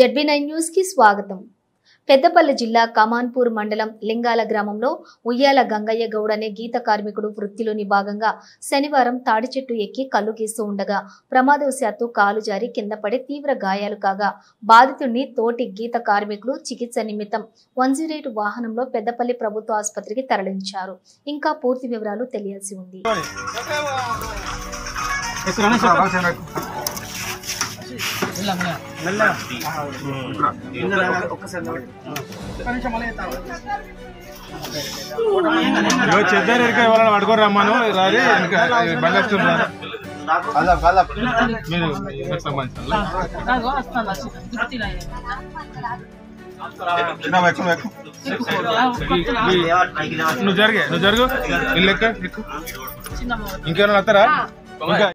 జెడ్బీ9 news కి స్వాగతం। పెద్దపల్లి జిల్లా కమాన్పూర్ మండలం లింగాల గ్రామంలో ఉయ్యాల గంగయ్య గౌడ్ అనే గీత కార్మికుడు వృత్తిలోని భాగంగా శనివారం తాడి చెట్టు ఎక్కి కల్లు గీస్తూ ఉండగా ప్రమాదవశాత్తు కాలు జారి కింద పడి తీవ్ర గాయాలు కాగా బాధితుడిని తోటి గీత కార్మికులు చికిత్స నిమిత్తం 108 వాహనంలో పెద్దపల్లి ప్రభుత్వ ఆసుపత్రికి తరలించారు। ఇంకా పూర్తి వివరాలు తెలియాల్సి ఉంది। పడుకోరు రమ్మను నువ్వు జరుగు ఇల్లు ఇంకేమైనా వస్తారా?